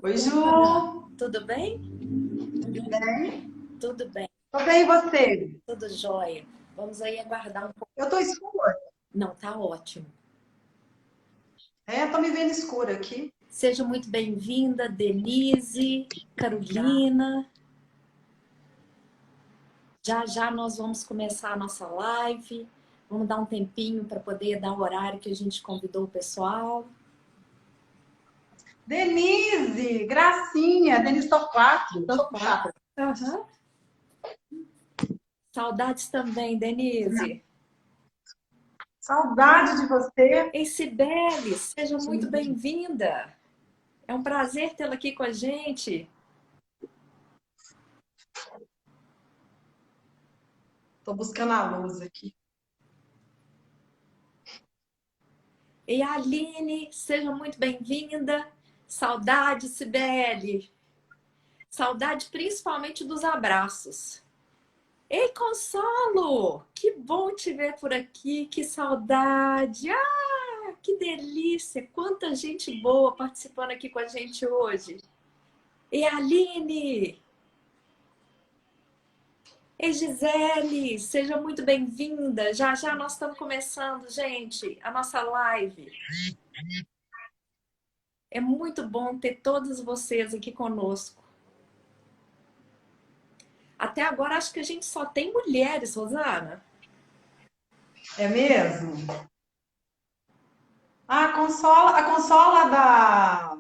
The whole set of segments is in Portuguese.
Oi, Ju. Tudo bem? Tudo bem? Tudo bem, Tô bem, e você? tudo jóia. Vamos aí aguardar um pouco. Eu tô escura. Não, tá ótimo. É, tô me vendo escura aqui. Seja muito bem-vinda, Denise, Obrigada. Carolina. Já já nós vamos começar a nossa live. Vamos dar um tempinho para poder dar o horário que a gente convidou o pessoal. Denise, Gracinha, Denise Torquato. Deixa eu puxar. Torquato. Aham. Saudades também, Denise. Saudade de você. Ei, Cibele, seja muito bem-vinda. É um prazer tê-la aqui com a gente. Tô buscando a luz aqui. E a Aline, seja muito bem-vinda. Saudade, Cibele. Saudade principalmente dos abraços. Ei, Consolo! Que bom te ver por aqui, que saudade! Ah, que delícia! Quanta gente boa participando aqui com a gente hoje. E a Aline! Ei, Gisele, seja muito bem-vinda. Já já nós estamos começando, gente, a nossa live. É muito bom ter todos vocês aqui conosco. Até agora acho que a gente só tem mulheres, Rosana. É mesmo? A consola da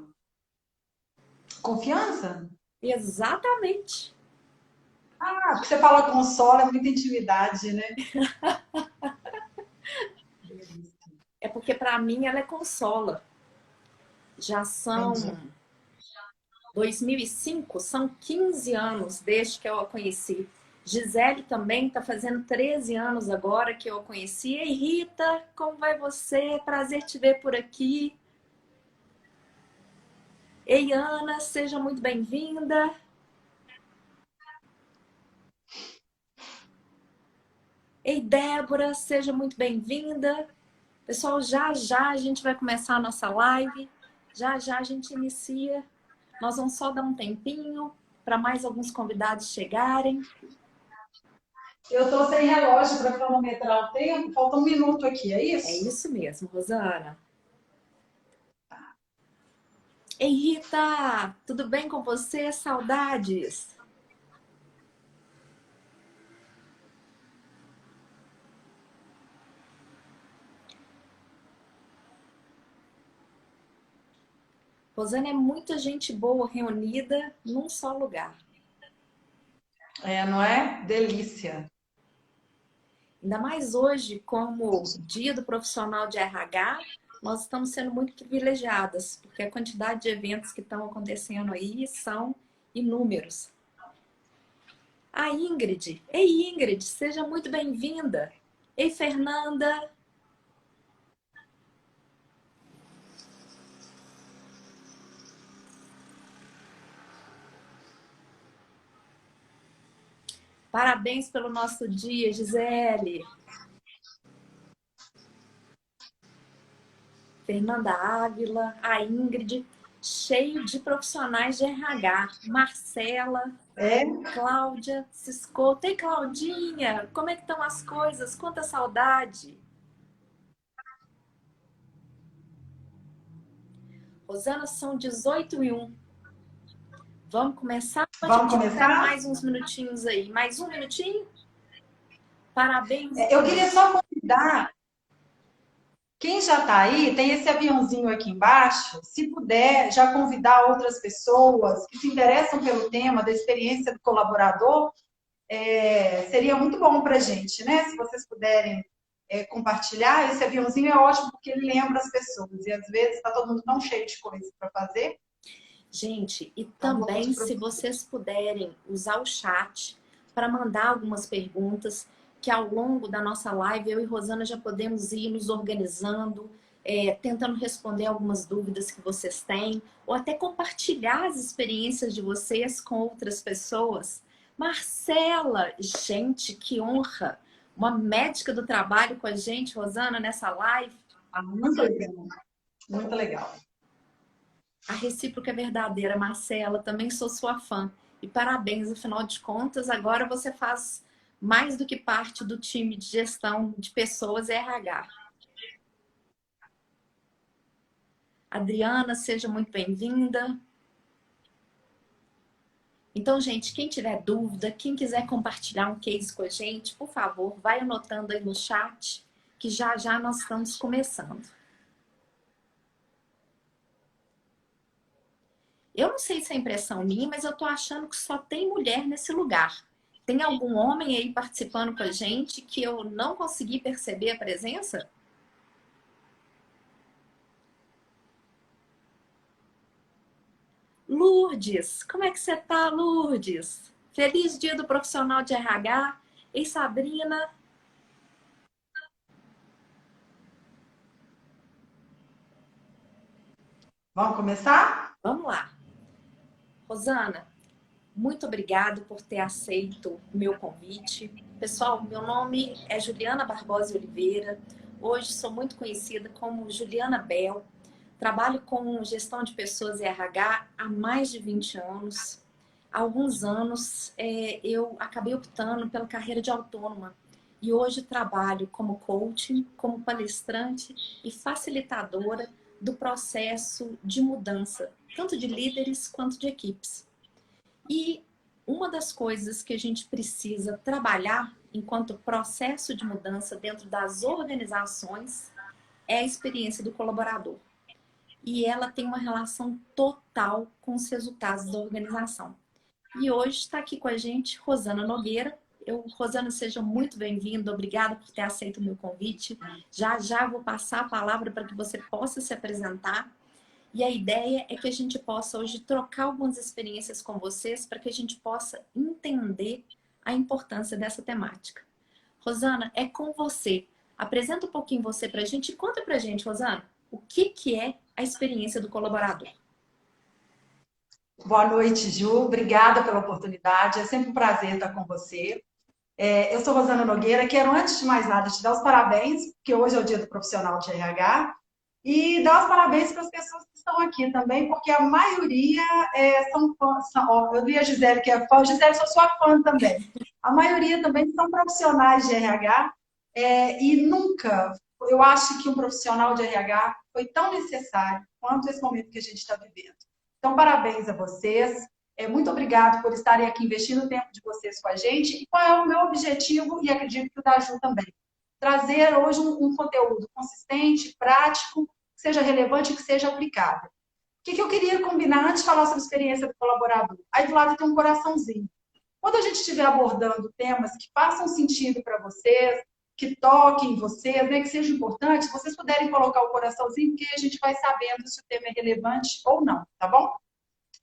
confiança? Exatamente. Ah, porque você fala consola, é muita intimidade, né? É porque para mim ela é consola. Já são Entendi. 2005, são 15 anos desde que eu a conheci. Gisele também está fazendo 13 anos agora que eu a conheci. Ei, Rita, como vai você? Prazer te ver por aqui. Ei, Ana, seja muito bem-vinda. Ei, Débora, seja muito bem-vinda. Pessoal, já já a gente vai começar a nossa live. Já já a gente inicia. Nós vamos só dar um tempinho para mais alguns convidados chegarem. Eu tô sem relógio para cronometrar o tempo, falta um minuto aqui, é É isso? isso mesmo, Rosana. Ei, Rita, tudo bem com você? Saudades. Rosana, é muita gente boa reunida num só lugar. É, não é? Delícia. Ainda mais hoje, como Dia do Profissional de RH, nós estamos sendo muito privilegiadas, porque a quantidade de eventos que estão acontecendo aí são inúmeros. A Ingrid. Ei, Ingrid, seja muito bem-vinda. Ei, Fernanda. Parabéns pelo nosso dia, Gisele. Fernanda Ávila, a Ingrid, cheio de profissionais de RH. Marcela, É? Cláudia, Ciscoto. Ei, Claudinha, como é que estão as coisas? Quanta saudade. Rosana, são 18h01. Vamos começar? A Vamos gente espera começar? mais uns minutinhos aí. Mais um minutinho? Parabéns, Eu queria Ingrid. só convidar, quem já está aí, tem esse aviãozinho aqui embaixo, se puder já convidar outras pessoas que se interessam pelo tema da experiência do colaborador, seria muito bom para a gente, né? Se vocês puderem compartilhar, esse aviãozinho é ótimo porque ele lembra as pessoas, e às vezes está todo mundo tão cheio de coisa para fazer, Gente, e então vou também pedir se para vocês puderem usar o chat para mandar algumas perguntas, que ao longo da nossa live eu e Rosana já podemos ir nos organizando, tentando responder algumas dúvidas que vocês têm, ou até compartilhar as experiências de vocês com outras pessoas. Marcela, gente, que honra! Uma médica do trabalho com a gente, Rosana, nessa live. muito legal, muito legal. A recíproca é verdadeira, Marcela. Também sou sua fã. E parabéns, afinal de contas, agora você faz mais do que parte do time de gestão de pessoas e RH. Adriana, seja muito bem-vinda. Então, gente, quem tiver dúvida, quem quiser compartilhar um case com a gente, por favor, vai anotando aí no chat, que já já nós estamos começando. Eu não sei se é impressão minha, mas eu tô achando que só tem mulher nesse lugar. Tem algum homem aí participando com a gente que eu não consegui perceber a presença? Lourdes, como é que você tá, Lourdes? Feliz dia do profissional de RH. Ei, Sabrina. Vamos começar? Vamos lá. Rosana, muito obrigado por ter aceito o meu convite. Pessoal, meu nome é Juliana Barbosa Oliveira. Hoje sou muito conhecida como Juliana Bell. Trabalho com gestão de pessoas e RH há mais de 20 anos. Há alguns anos eu acabei optando pela carreira de autônoma e hoje trabalho como coaching, como palestrante e facilitadora do processo de mudança, tanto de líderes quanto de equipes. E uma das coisas que a gente precisa trabalhar enquanto processo de mudança dentro das organizações é a experiência do colaborador. E ela tem uma relação total com os resultados da organização. E hoje está aqui com a gente Rosana Nogueira. Rosana, seja muito bem-vinda. Obrigada por ter aceito o meu convite. Já já vou passar a palavra para que você possa se apresentar. E a ideia é que a gente possa hoje trocar algumas experiências com vocês para que a gente possa entender a importância dessa temática. Rosana, é com você. Apresenta um pouquinho você para a gente e conta para a gente, Rosana, o que é a experiência do colaborador. Boa noite, Ju. Obrigada pela oportunidade. É sempre um prazer estar com você. Eu sou Rosana Nogueira. Quero, antes de mais nada, te dar os parabéns, porque hoje é o dia do profissional de RH, e dar os parabéns para as pessoas que estão aqui também, porque a maioria são fãs. Eu vi a Gisele, que é fã. Gisele, sou sua fã também. A maioria também são profissionais de RH, e nunca eu acho que um profissional de RH foi tão necessário quanto esse momento que a gente está vivendo. Então, parabéns a vocês. Muito obrigado por estarem aqui investindo o tempo de vocês com a gente. E qual é o meu objetivo, e acredito que o da Ju também? Trazer hoje um conteúdo consistente, prático, que seja relevante e que seja aplicável. O que eu queria combinar antes de falar sobre a experiência do colaborador? Aí do lado tem um coraçãozinho. Quando a gente estiver abordando temas que façam sentido para vocês, que toquem vocês, né, que sejam importantes, se vocês puderem colocar o coraçãozinho, porque a gente vai sabendo se o tema é relevante ou não, tá bom?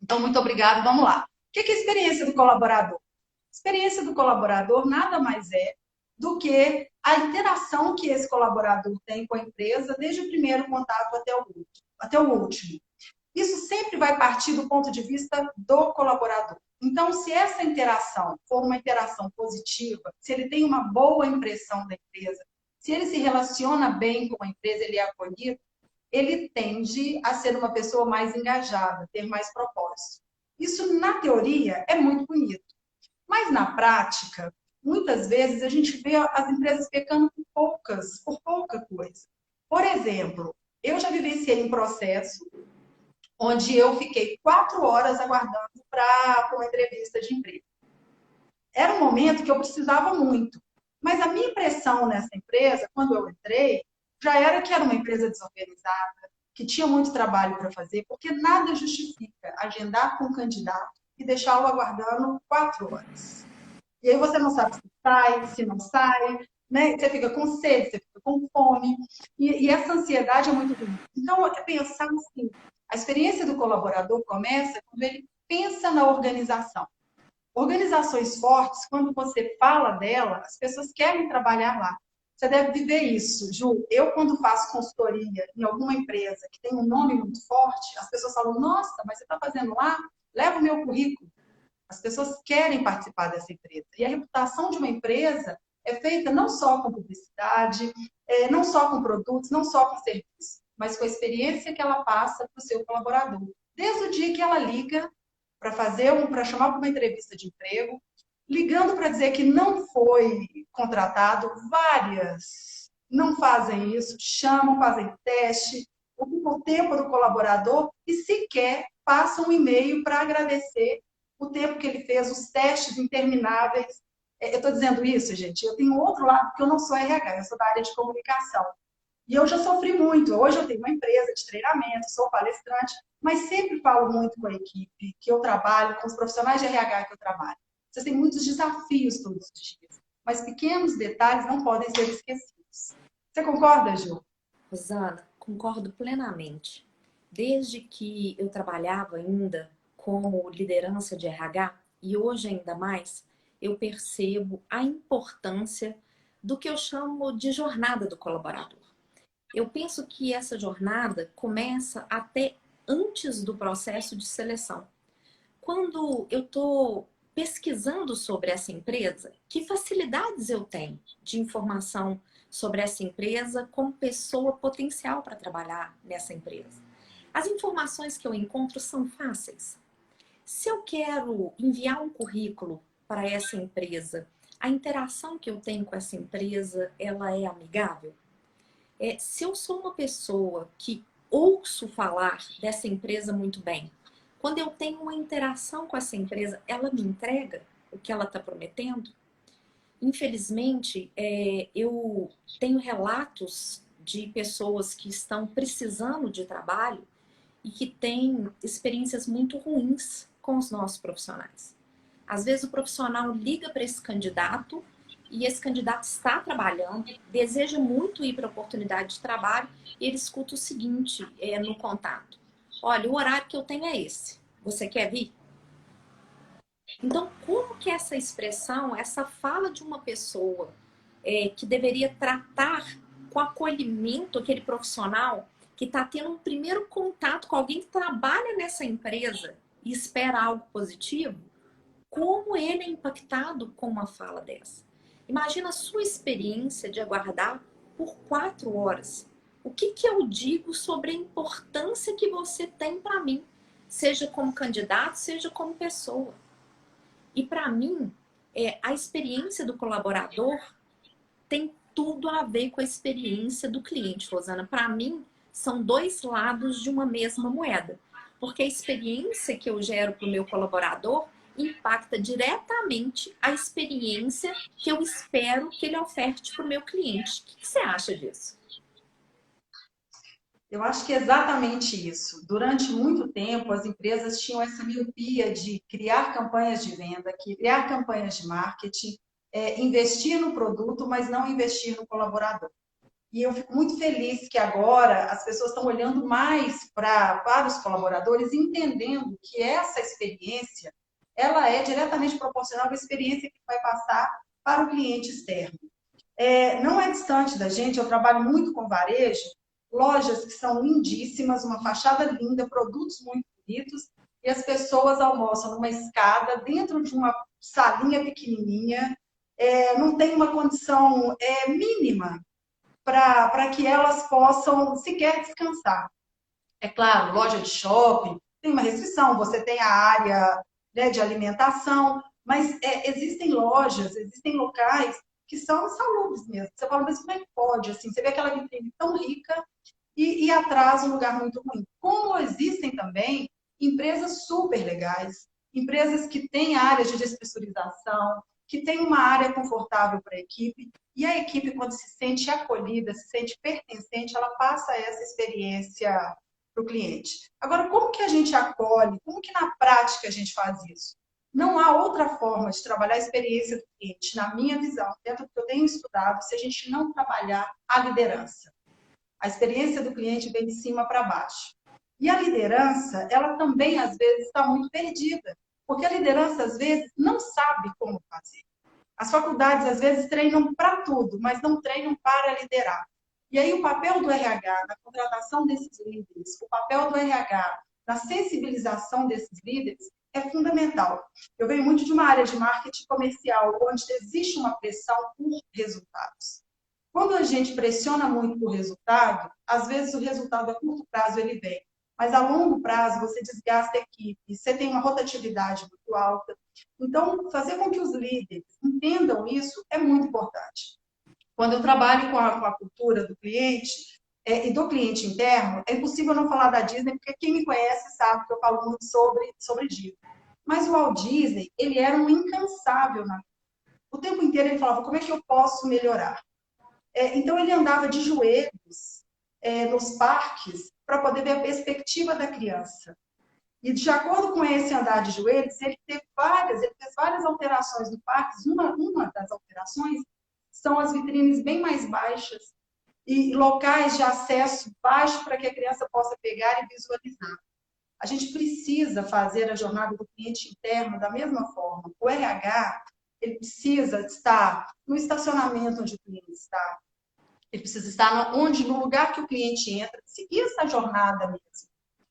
Então, muito obrigada. Vamos lá. O que é a experiência do colaborador? A experiência do colaborador nada mais é do que a interação que esse colaborador tem com a empresa desde o primeiro contato até o último. Isso sempre vai partir do ponto de vista do colaborador. Então, se essa interação for uma interação positiva, se ele tem uma boa impressão da empresa, se ele se relaciona bem com a empresa, ele é acolhido, ele tende a ser uma pessoa mais engajada, ter mais propósito. Isso, na teoria, é muito bonito. Mas, na prática, muitas vezes a gente vê as empresas pecando por pouca coisa. Por exemplo, eu já vivenciei um processo onde eu fiquei 4 horas aguardando para uma entrevista de emprego. Era um momento que eu precisava muito. Mas a minha impressão nessa empresa, quando eu entrei, já era que era uma empresa desorganizada, que tinha muito trabalho para fazer, porque nada justifica agendar com um candidato e deixá-lo aguardando 4 horas. E aí você não sabe se sai, se não sai, né? Você fica com sede, você fica com fome, e essa ansiedade é muito ruim. Então, é pensar assim, a experiência do colaborador começa quando ele pensa na organização. Organizações fortes, quando você fala dela, as pessoas querem trabalhar lá. Você deve viver isso, Ju. Eu, quando faço consultoria em alguma empresa que tem um nome muito forte, as pessoas falam, nossa, mas você está fazendo lá? Leva o meu currículo. As pessoas querem participar dessa empresa. E a reputação de uma empresa é feita não só com publicidade, não só com produtos, não só com serviços, mas com a experiência que ela passa para o seu colaborador. desde o dia que ela liga para chamar para uma entrevista de emprego, ligando para dizer que não foi contratado, várias não fazem isso, chamam, fazem teste, ocupam o tempo do colaborador e sequer passam um e-mail para agradecer o tempo que ele fez, os testes intermináveis. Eu estou dizendo isso, gente, eu tenho outro lado, porque eu não sou RH, eu sou da área de comunicação. E eu já sofri muito. Hoje eu tenho uma empresa de treinamento, sou palestrante, mas sempre falo muito com a equipe que eu trabalho, com os profissionais de RH que eu trabalho. Vocês têm muitos desafios todos os dias, mas pequenos detalhes não podem ser esquecidos. Você concorda, Ju? Rosana, concordo plenamente. Desde que eu trabalhava ainda como liderança de RH, e hoje ainda mais, eu percebo a importância do que eu chamo de jornada do colaborador. Eu penso que essa jornada começa até antes do processo de seleção. Quando eu estou pesquisando sobre essa empresa, que facilidades eu tenho de informação sobre essa empresa como pessoa potencial para trabalhar nessa empresa? As informações que eu encontro são fáceis. Se eu quero enviar um currículo para essa empresa, a interação que eu tenho com essa empresa, ela é amigável? Se eu sou uma pessoa que ouço falar dessa empresa muito bem, quando eu tenho uma interação com essa empresa, ela me entrega o que ela está prometendo? Infelizmente, eu tenho relatos de pessoas que estão precisando de trabalho e que têm experiências muito ruins com os nossos profissionais. Às vezes o profissional liga para esse candidato e esse candidato está trabalhando, deseja muito ir para a oportunidade de trabalho e ele escuta o seguinte no contato: olha, o horário que eu tenho é esse, você quer vir? Então, como que essa expressão, essa fala de uma pessoa que deveria tratar com acolhimento aquele profissional que está tendo um primeiro contato com alguém que trabalha nessa empresa e espera algo positivo, como ele é impactado com uma fala dessa? Imagina a sua experiência de aguardar por 4 horas. O que eu digo sobre a importância que você tem para mim, seja como candidato, seja como pessoa? E para mim, a experiência do colaborador tem tudo a ver com a experiência do cliente, Rosana. Para mim, são dois lados de uma mesma moeda. Porque a experiência que eu gero para o meu colaborador impacta diretamente a experiência que eu espero que ele oferte para o meu cliente. O que você acha disso? Eu acho que é exatamente isso. Durante muito tempo, as empresas tinham essa miopia de criar campanhas de venda, criar campanhas de marketing, investir no produto, mas não investir no colaborador. E eu fico muito feliz que agora as pessoas estão olhando mais para os colaboradores, entendendo que essa experiência ela é diretamente proporcional à experiência que vai passar para o cliente externo. Não é distante da gente, eu trabalho muito com varejo, lojas que são lindíssimas, uma fachada linda, produtos muito bonitos, e as pessoas almoçam numa escada, dentro de uma salinha pequenininha, não tem uma condição mínima para que elas possam sequer descansar. É claro, loja de shopping tem uma restrição, você tem a área, né, de alimentação, mas existem lojas, existem locais que são insalubres mesmo. Você fala, mas como é que pode? Assim, você vê aquela vitrine tão rica e atrás um lugar muito ruim. Como existem também empresas super legais, empresas que têm áreas de despressurização, que têm uma área confortável para a equipe, e a equipe, quando se sente acolhida, se sente pertencente, ela passa essa experiência para o cliente. Agora, como que a gente acolhe? Como que na prática a gente faz isso? Não há outra forma de trabalhar a experiência do cliente, na minha visão, dentro do que eu tenho estudado, se a gente não trabalhar a liderança. A experiência do cliente vem de cima para baixo. E a liderança, ela também, às vezes, está muito perdida, porque a liderança, às vezes, não sabe como fazer. As faculdades, às vezes, treinam para tudo, mas não treinam para liderar. E aí o papel do RH na contratação desses líderes, o papel do RH na sensibilização desses líderes é fundamental. Eu venho muito de uma área de marketing comercial, onde existe uma pressão por resultados. Quando a gente pressiona muito por resultado, às vezes o resultado a curto prazo ele vem, mas a longo prazo você desgasta a equipe, você tem uma rotatividade muito alta. Então, fazer com que os líderes entendam isso é muito importante. Quando eu trabalho com a cultura do cliente e do cliente interno, é impossível não falar da Disney, porque quem me conhece sabe que eu falo muito sobre Disney. Mas o Walt Disney, ele era um incansável na vida. O tempo inteiro ele falava, como é que eu posso melhorar? Então, ele andava de joelhos nos parques para poder ver a perspectiva da criança. E, de acordo com esse andar de joelhos, ele fez várias alterações no parque. Uma das alterações são as vitrines bem mais baixas e locais de acesso baixo para que a criança possa pegar e visualizar. A gente precisa fazer a jornada do cliente interno da mesma forma. O RH, ele precisa estar no estacionamento onde o cliente está. Ele precisa estar no lugar que o cliente entra, seguir essa jornada mesmo.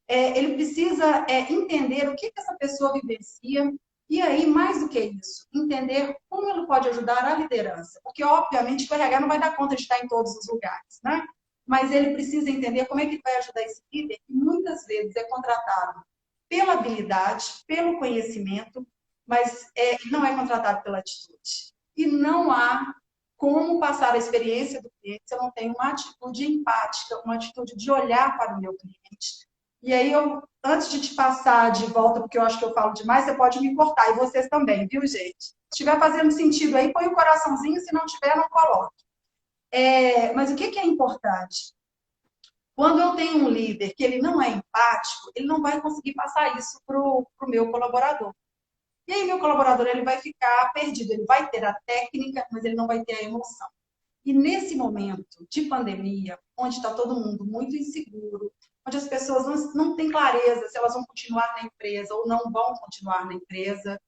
Ele precisa entender o que essa pessoa vivencia e aí, mais do que isso, entender como ele pode ajudar a liderança. Porque, obviamente, o RH não vai dar conta de estar em todos os lugares, né? Mas ele precisa entender como é que ele vai ajudar esse líder, que muitas vezes é contratado pela habilidade, pelo conhecimento, mas não é contratado pela atitude. E não há como passar a experiência do cliente se eu não tenho uma atitude empática, uma atitude de olhar para o meu cliente. E aí, antes de te passar de volta, porque eu acho que eu falo demais, você pode me cortar, e vocês também, viu, gente? Se estiver fazendo sentido aí, põe o coraçãozinho, se não tiver, não coloque. Mas o que é importante? Quando eu tenho um líder que ele não é empático, ele não vai conseguir passar isso para o meu colaborador. E aí, meu colaborador ele vai ficar perdido, ele vai ter a técnica, mas ele não vai ter a emoção. E nesse momento de pandemia, onde está todo mundo muito inseguro, onde as pessoas não têm clareza se elas vão continuar na empresa ou não vão continuar na empresa,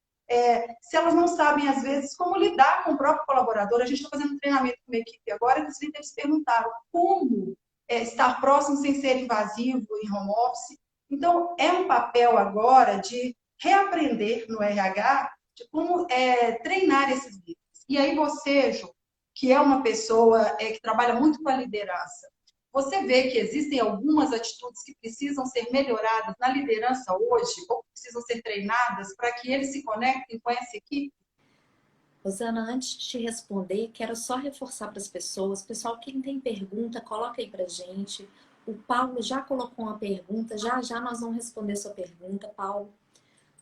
se elas não sabem, às vezes, como lidar com o próprio colaborador. A gente está fazendo um treinamento com uma equipe agora que os líderes perguntaram como estar próximo sem ser invasivo em home office. Então, é um papel agora de reaprender no RH de como treinar esses líderes. E aí você, Ju, que é uma pessoa que trabalha muito com a liderança, você vê que existem algumas atitudes que precisam ser melhoradas na liderança hoje, ou que precisam ser treinadas para que eles se conectem com essa equipe? Rosana, antes de te responder, quero só reforçar para as pessoas. Pessoal, quem tem pergunta, coloca aí para gente. O Paulo já colocou uma pergunta, já já nós vamos responder sua pergunta, Paulo.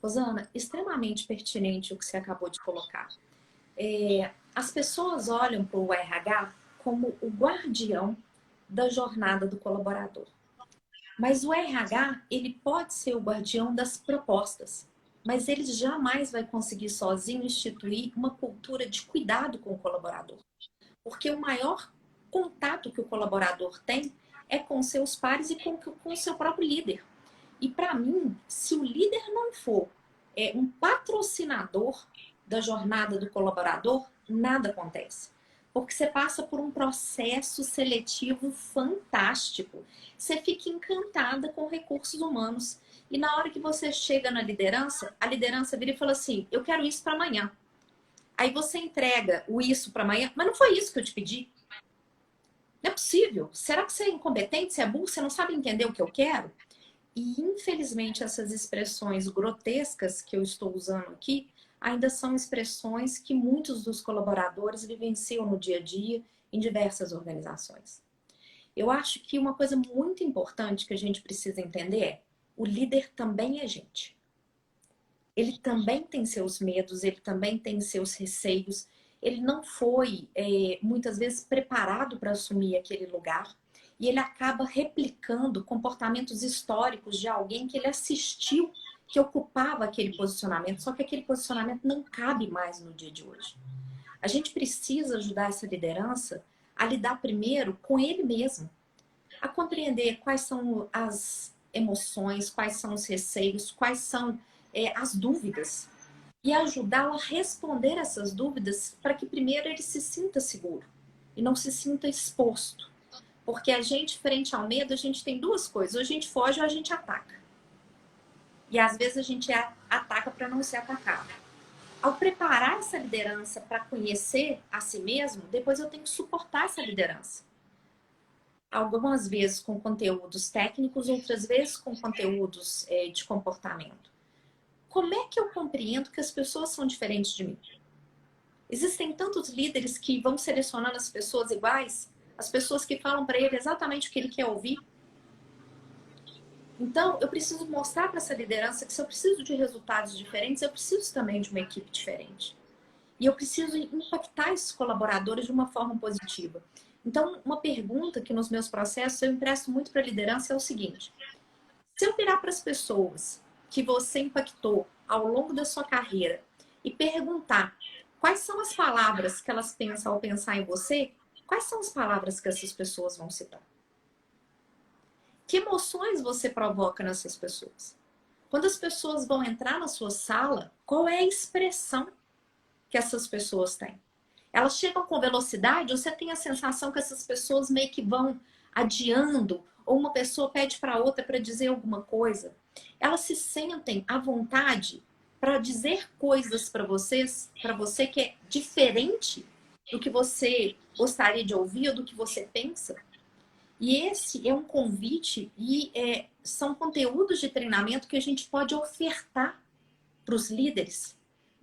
Rosana, extremamente pertinente o que você acabou de colocar. As pessoas olham para o RH como o guardião da jornada do colaborador. Mas o RH, ele pode ser o guardião das propostas, mas ele jamais vai conseguir sozinho instituir uma cultura de cuidado com o colaborador. Porque o maior contato que o colaborador tem é com seus pares e com o seu próprio líder. E para mim, se o líder não for um patrocinador da jornada do colaborador, nada acontece. Porque você passa por um processo seletivo fantástico. Você fica encantada com recursos humanos. E na hora que você chega na liderança, a liderança vira e fala assim, eu quero isso para amanhã. Aí você entrega o isso para amanhã, mas não foi isso que eu te pedi. Não é possível. Será que você é incompetente, você é burro, você não sabe entender o que eu quero? E infelizmente essas expressões grotescas que eu estou usando aqui ainda são expressões que muitos dos colaboradores vivenciam no dia a dia em diversas organizações. Eu acho que uma coisa muito importante que a gente precisa entender é o líder também é gente. Ele também tem seus medos, ele também tem seus receios. Ele não foi, muitas vezes, preparado para assumir aquele lugar. E ele acaba replicando comportamentos históricos de alguém que ele assistiu, que ocupava aquele posicionamento, só que aquele posicionamento não cabe mais no dia de hoje. A gente precisa ajudar essa liderança a lidar primeiro com ele mesmo, a compreender quais são as emoções, quais são os receios, quais são as dúvidas e ajudá-lo a responder essas dúvidas para que primeiro ele se sinta seguro e não se sinta exposto. Porque a gente, frente ao medo, a gente tem duas coisas. Ou a gente foge ou a gente ataca. E às vezes a gente ataca para não ser atacado. Ao preparar essa liderança para conhecer a si mesmo, depois eu tenho que suportar essa liderança. algumas vezes com conteúdos técnicos, outras vezes com conteúdos de comportamento. Como é que eu compreendo que as pessoas são diferentes de mim? Existem tantos líderes que vão selecionando as pessoas iguais, as pessoas que falam para ele exatamente o que ele quer ouvir. Então, eu preciso mostrar para essa liderança que se eu preciso de resultados diferentes, eu preciso também de uma equipe diferente. E eu preciso impactar esses colaboradores de uma forma positiva. Então, uma pergunta que nos meus processos eu empresto muito para a liderança é o seguinte: se eu virar para as pessoas que você impactou ao longo da sua carreira e perguntar quais são as palavras que elas pensam ao pensar em você, quais são as palavras que essas pessoas vão citar? Que emoções você provoca nessas pessoas? Quando as pessoas vão entrar na sua sala, qual é a expressão que essas pessoas têm? Elas chegam com velocidade ou você tem a sensação que essas pessoas meio que vão adiando? Ou uma pessoa pede para outra para dizer alguma coisa? Elas se sentem à vontade para dizer coisas para você que é diferente do que você gostaria de ouvir ou do que você pensa? E esse é um convite e são conteúdos de treinamento que a gente pode ofertar para os líderes,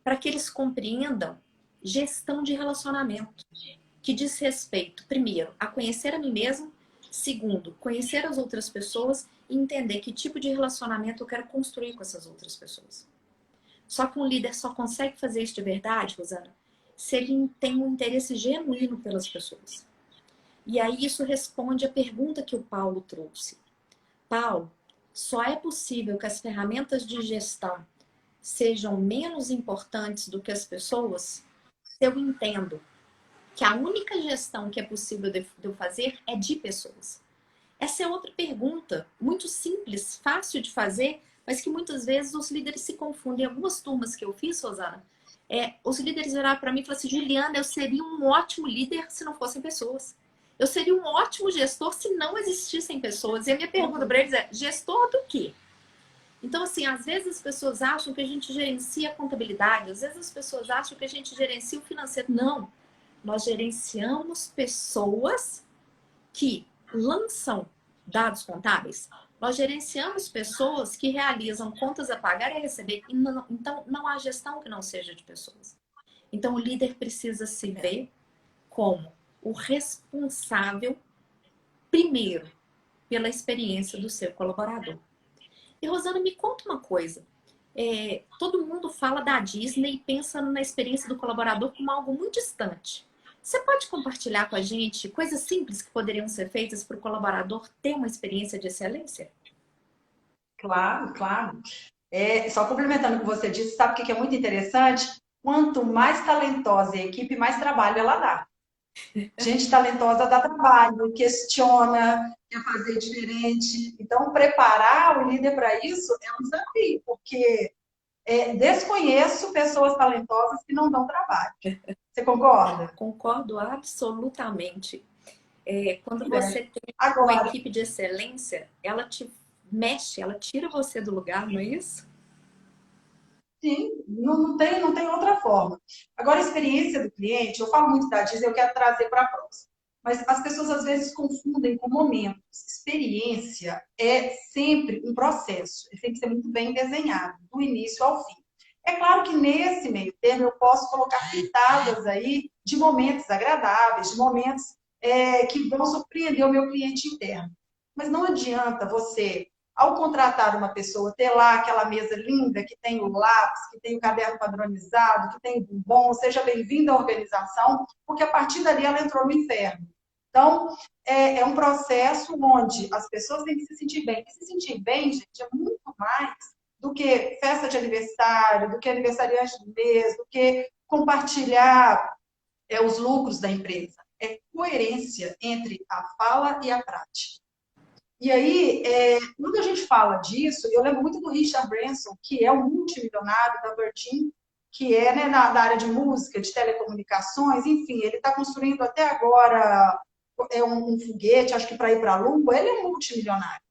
para que eles compreendam gestão de relacionamento, que diz respeito, primeiro, a conhecer a mim mesmo, segundo, conhecer as outras pessoas e entender que tipo de relacionamento eu quero construir com essas outras pessoas. Só que um líder só consegue fazer isso de verdade, Rosana, se ele tem um interesse genuíno pelas pessoas. E aí isso responde à pergunta que o Paulo trouxe. Paulo, só é possível que as ferramentas de gestão sejam menos importantes do que as pessoas se eu entendo que a única gestão que é possível de eu fazer é de pessoas. Essa é outra pergunta, muito simples, fácil de fazer, mas que muitas vezes os líderes se confundem. Em algumas turmas que eu fiz, Rosana, os líderes viraram para mim e falaram assim: Juliana, eu seria um ótimo líder se não fossem pessoas. Eu seria um ótimo gestor se não existissem pessoas. E a minha pergunta para eles é: gestor do quê? Então, assim, às vezes as pessoas acham que a gente gerencia a contabilidade, às vezes as pessoas acham que a gente gerencia o financeiro. Não, nós gerenciamos pessoas que lançam dados contábeis. Nós gerenciamos pessoas que realizam contas a pagar e a receber. E não, então, não há gestão que não seja de pessoas. Então, o líder precisa se ver como o responsável, primeiro, pela experiência do seu colaborador. E, Rosana, me conta uma coisa. Todo mundo fala da Disney e pensa na experiência do colaborador como algo muito distante. Você pode compartilhar com a gente coisas simples que poderiam ser feitas para o colaborador ter uma experiência de excelência? Claro, claro. Só complementando o que você disse, sabe o que é muito interessante? Quanto mais talentosa é a equipe, mais trabalho ela dá. Gente talentosa dá trabalho, questiona, quer fazer diferente. Então, preparar o líder para isso é um desafio, porque desconheço pessoas talentosas que não dão trabalho. Você concorda? Concordo absolutamente. Quando É. você tem uma Agora, equipe de excelência, ela te mexe, ela tira você do lugar, não é isso? sim, não tem outra forma. Agora, a experiência do cliente, eu falo muito da Disney, eu quero trazer para a próxima. Mas as pessoas às vezes confundem com momentos. Experiência é sempre um processo, ele tem que ser muito bem desenhado, do início ao fim. É claro que nesse meio termo eu posso colocar pitadas aí de momentos agradáveis, de momentos que vão surpreender o meu cliente interno. Mas não adianta você, ao contratar uma pessoa, ter lá aquela mesa linda, que tem o lápis, que tem o caderno padronizado, que tem o bombom, seja bem-vinda à organização, porque a partir dali ela entrou no inferno. Então, é um processo onde as pessoas têm que se sentir bem. E se sentir bem, gente, é muito mais do que festa de aniversário, do que aniversariante do mês, do que compartilhar os lucros da empresa. É coerência entre a fala e a prática. E aí, quando a gente fala disso, eu lembro muito do Richard Branson, que é um multimilionário da Virgin, que é, né, na área de música, de telecomunicações, enfim, ele está construindo até agora um foguete, acho que para ir para a Lua, ele é um multimilionário.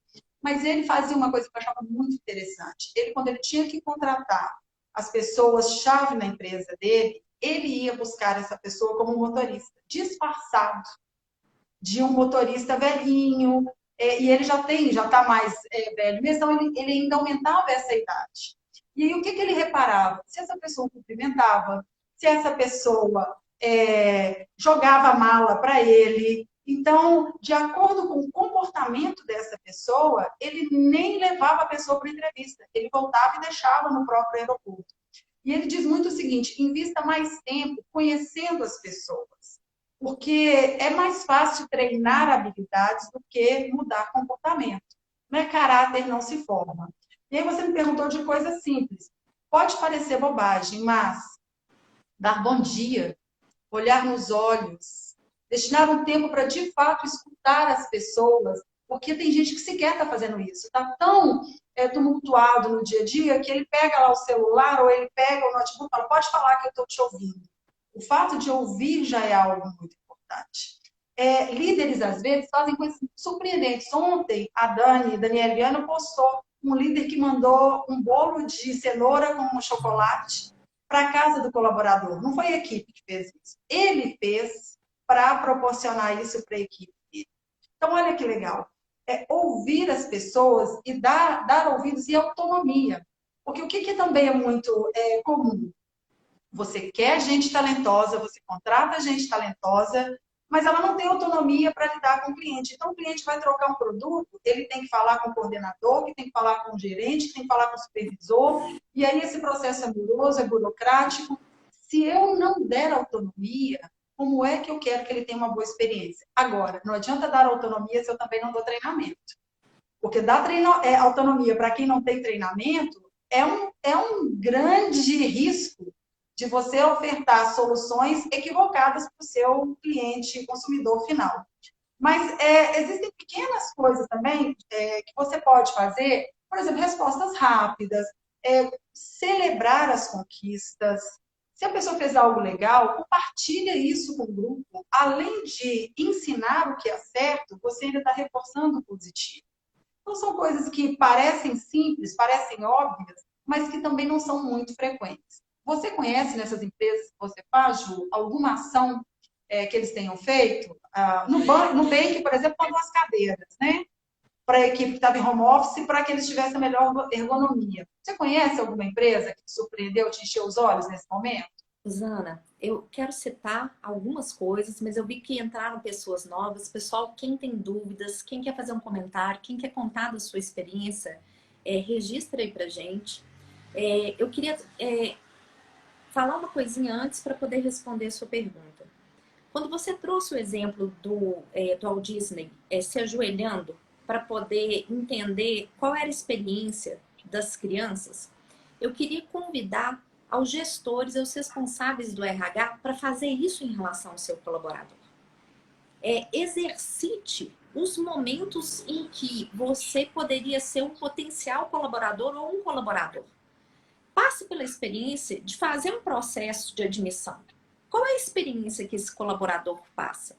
Mas ele fazia uma coisa que eu achava muito interessante. Quando ele tinha que contratar as pessoas-chave na empresa dele, ele ia buscar essa pessoa como motorista, disfarçado. de um motorista velhinho, e ele já está mais velho mesmo, então ele ainda aumentava essa idade. E aí o que ele reparava? Se essa pessoa cumprimentava, se essa pessoa jogava mala para ele. Então, de acordo com o comportamento dessa pessoa, ele nem levava a pessoa para entrevista, ele voltava e deixava no próprio aeroporto. E ele diz muito o seguinte: invista mais tempo conhecendo as pessoas, porque é mais fácil treinar habilidades do que mudar comportamento. Não é caráter, não se forma. E aí você me perguntou de coisas simples. Pode parecer bobagem, mas dar bom dia, olhar nos olhos, destinar um tempo para, de fato, escutar as pessoas, porque tem gente que sequer está fazendo isso. Está tão tumultuado no dia a dia que ele pega lá o celular ou ele pega o notebook e fala: pode falar que eu estou te ouvindo. O fato de ouvir já é algo muito importante. Líderes, às vezes, fazem coisas surpreendentes. Ontem, a Daniela Viana, postou um líder que mandou um bolo de cenoura com chocolate para a casa do colaborador. Não foi a equipe que fez isso. Ele fez para proporcionar isso para a equipe. Então, olha que legal. Ouvir as pessoas e dar ouvidos e autonomia. Porque o que também é muito comum? Você quer gente talentosa, você contrata gente talentosa, mas ela não tem autonomia para lidar com o cliente. Então, o cliente vai trocar um produto, ele tem que falar com o coordenador, que tem que falar com o gerente, que tem que falar com o supervisor, e aí esse processo é moroso, é burocrático. Se eu não der autonomia, como é que eu quero que ele tenha uma boa experiência? Agora, não adianta dar autonomia se eu também não dou treinamento. Porque dar autonomia para quem não tem treinamento é um grande risco de você ofertar soluções equivocadas para o seu cliente consumidor final. Mas existem pequenas coisas também que você pode fazer, por exemplo, respostas rápidas, celebrar as conquistas. Se a pessoa fez algo legal, compartilha isso com o grupo. Além de ensinar o que é certo, você ainda está reforçando o positivo. Então, são coisas que parecem simples, parecem óbvias, mas que também não são muito frequentes. Você conhece nessas empresas que você faz, Ju, alguma ação que eles tenham feito? No Bank, por exemplo, mandou as cadeiras, né? Para a equipe que estava em home office, para que eles tivessem a melhor ergonomia. Você conhece alguma empresa que te surpreendeu, te encheu os olhos nesse momento? Rosana, eu quero citar algumas coisas, mas eu vi que entraram pessoas novas. Pessoal, quem tem dúvidas, quem quer fazer um comentário, quem quer contar da sua experiência, registra aí pra gente. Eu queria falar uma coisinha antes para poder responder a sua pergunta. Quando você trouxe o exemplo do Walt Disney se ajoelhando para poder entender qual era a experiência das crianças, eu queria convidar aos gestores, aos responsáveis do RH, para fazer isso em relação ao seu colaborador. Exercite os momentos em que você poderia ser um potencial colaborador ou um colaborador. Passe pela experiência de fazer um processo de admissão. Qual é a experiência que esse colaborador passa?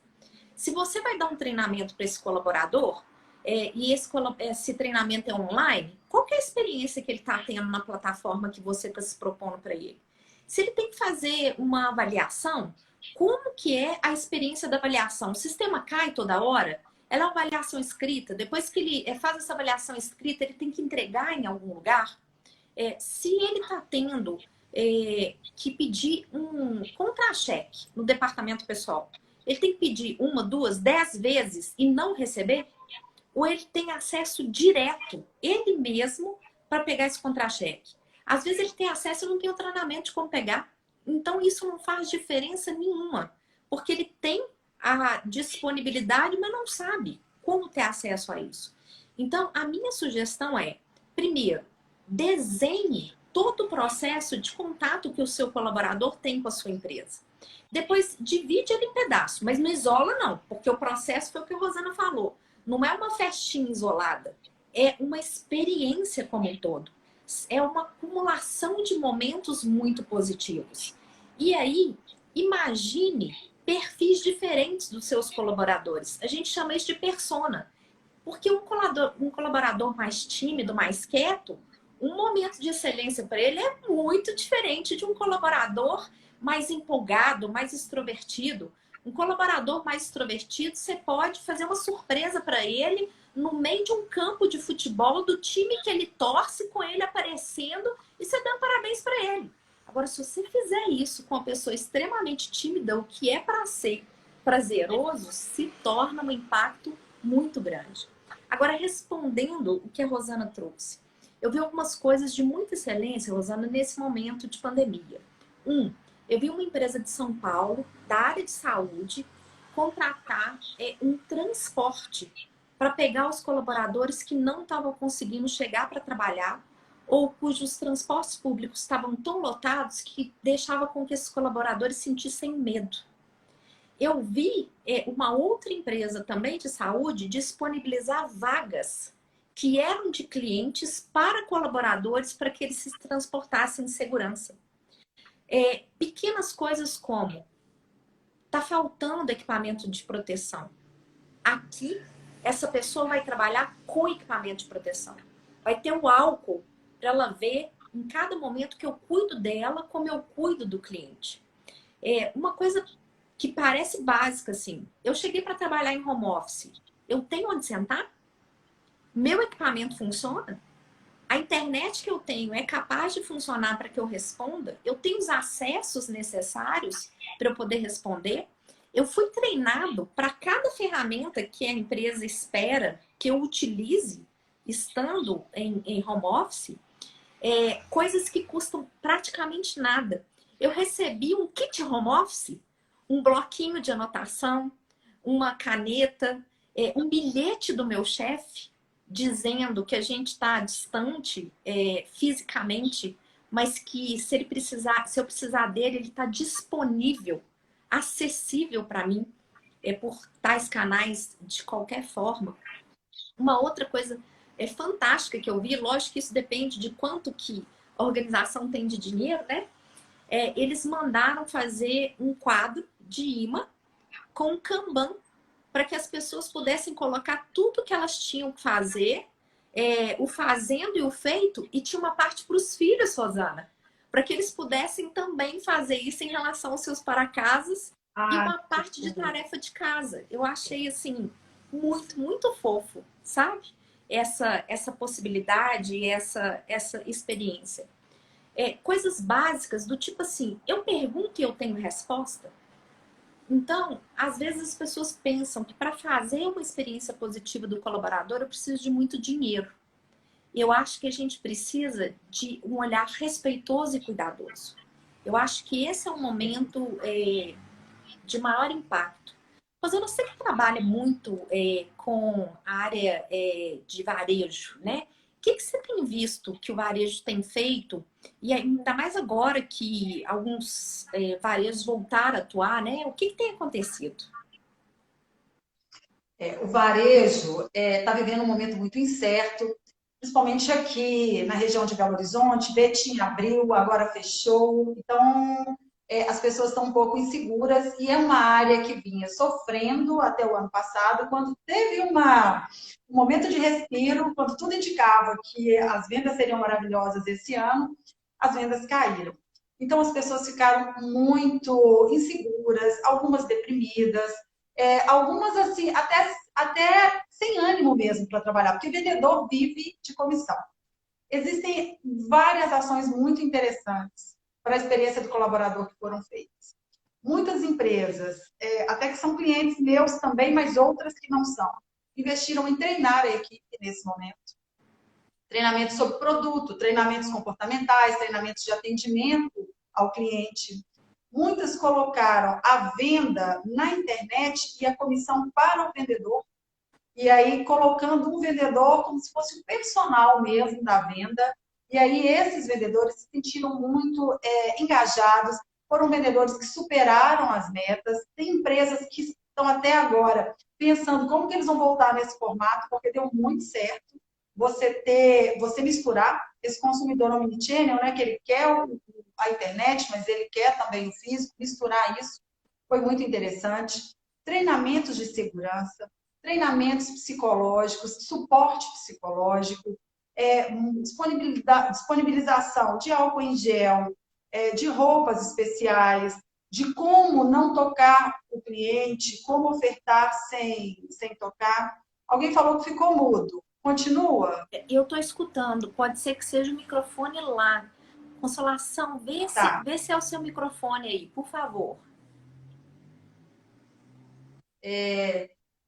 Se você vai dar um treinamento para esse colaborador, e esse treinamento é online, qual que é a experiência que ele está tendo na plataforma que você está se propondo para ele? Se ele tem que fazer uma avaliação, como que é a experiência da avaliação? O sistema cai toda hora? Ela é uma avaliação escrita? Depois que ele faz essa avaliação escrita, ele tem que entregar em algum lugar? Se ele está tendo que pedir um contra-cheque no departamento pessoal, ele tem que pedir 1, 2, 10 vezes e não receber? Ou ele tem acesso direto, ele mesmo, para pegar esse contra-cheque? Às vezes ele tem acesso e não tem o treinamento de como pegar. Então isso não faz diferença nenhuma, porque ele tem a disponibilidade, mas não sabe como ter acesso a isso. Então a minha sugestão é, primeiro, desenhe todo o processo de contato que o seu colaborador tem com a sua empresa. Depois, divide ele em pedaços, mas não isola não, porque o processo foi o que a Rosana falou. Não é uma festinha isolada, é uma experiência como um todo. É uma acumulação de momentos muito positivos. E aí, imagine perfis diferentes dos seus colaboradores. A gente chama isso de persona. Porque um colaborador mais tímido, mais quieto, um momento de excelência para ele é muito diferente de um colaborador mais empolgado, mais extrovertido. Um colaborador mais extrovertido, você pode fazer uma surpresa para ele no meio de um campo de futebol do time que ele torce, com ele aparecendo e você dá parabéns para ele. Agora, se você fizer isso com uma pessoa extremamente tímida, o que é para ser prazeroso, se torna um impacto muito grande. Agora, respondendo o que a Rosana trouxe, eu vi algumas coisas de muita excelência, Rosana, nesse momento de pandemia. Eu vi uma empresa de São Paulo, da área de saúde, contratar um transporte para pegar os colaboradores que não estavam conseguindo chegar para trabalhar ou cujos transportes públicos estavam tão lotados que deixava com que esses colaboradores sentissem medo. Eu vi uma outra empresa também de saúde disponibilizar vagas que eram de clientes para colaboradores para que eles se transportassem em segurança. Pequenas coisas como tá faltando equipamento de proteção. Aqui, essa pessoa vai trabalhar com equipamento de proteção. Vai ter o álcool para ela ver em cada momento que eu cuido dela, como eu cuido do cliente. Uma coisa que parece básica, assim. Eu cheguei para trabalhar em home office. Eu tenho onde sentar? Meu equipamento funciona? A internet que eu tenho é capaz de funcionar para que eu responda? Eu tenho os acessos necessários para eu poder responder? Eu fui treinado para cada ferramenta que a empresa espera que eu utilize estando em home office, coisas que custam praticamente nada. Eu recebi um kit home office, um bloquinho de anotação, uma caneta, um bilhete do meu chefe dizendo que a gente está distante fisicamente, mas que se eu precisar dele, ele está disponível, acessível para mim, por tais canais de qualquer forma. Uma outra coisa fantástica que eu vi, lógico que isso depende de quanto que a organização tem de dinheiro, né? Eles mandaram fazer um quadro de imã com um Kanban para que as pessoas pudessem colocar tudo que elas tinham que fazer, o fazendo e o feito, e tinha uma parte para os filhos, Rosana, para que eles pudessem também fazer isso em relação aos seus para-casas e uma parte de tarefa de casa. Eu achei, assim, muito, muito fofo, sabe? Essa possibilidade, essa experiência. Coisas básicas do tipo assim, eu pergunto e eu tenho resposta. Então, às vezes as pessoas pensam que para fazer uma experiência positiva do colaborador eu preciso de muito dinheiro. Eu acho que a gente precisa de um olhar respeitoso e cuidadoso. Eu acho que esse é um momento de maior impacto. Mas eu não sei que trabalha muito com a área de varejo, né? O que você tem visto que o varejo tem feito? E ainda mais agora que alguns varejos voltaram a atuar, né? O que tem acontecido? O varejo está vivendo um momento muito incerto, principalmente aqui na região de Belo Horizonte. Betim abriu, agora fechou. Então, as pessoas estão um pouco inseguras e é uma área que vinha sofrendo até o ano passado, quando teve um momento de respiro, quando tudo indicava que as vendas seriam maravilhosas esse ano, as vendas caíram. Então, as pessoas ficaram muito inseguras, algumas deprimidas, algumas assim, até sem ânimo mesmo para trabalhar, porque vendedor vive de comissão. Existem várias ações muito interessantes para a experiência do colaborador que foram feitas. Muitas empresas, até que são clientes meus também, mas outras que não são, investiram em treinar a equipe nesse momento. Treinamentos sobre produto, treinamentos comportamentais, treinamentos de atendimento ao cliente. Muitas colocaram a venda na internet e a comissão para o vendedor. E aí, colocando um vendedor como se fosse o personal mesmo da venda. E aí, esses vendedores se sentiram muito engajados. Foram vendedores que superaram as metas. Tem empresas que estão até agora pensando como que eles vão voltar nesse formato, porque deu muito certo você misturar esse consumidor omnichannel, né, que ele quer a internet, mas ele quer também o físico, misturar isso foi muito interessante. Treinamentos de segurança, treinamentos psicológicos, suporte psicológico, disponibilização de álcool em gel, de roupas especiais, de como não tocar o cliente, como ofertar sem tocar. Alguém falou que ficou mudo. Continua? Eu estou escutando, pode ser que seja o microfone lá. Consolação, Tá. vê se é o seu microfone aí, por favor.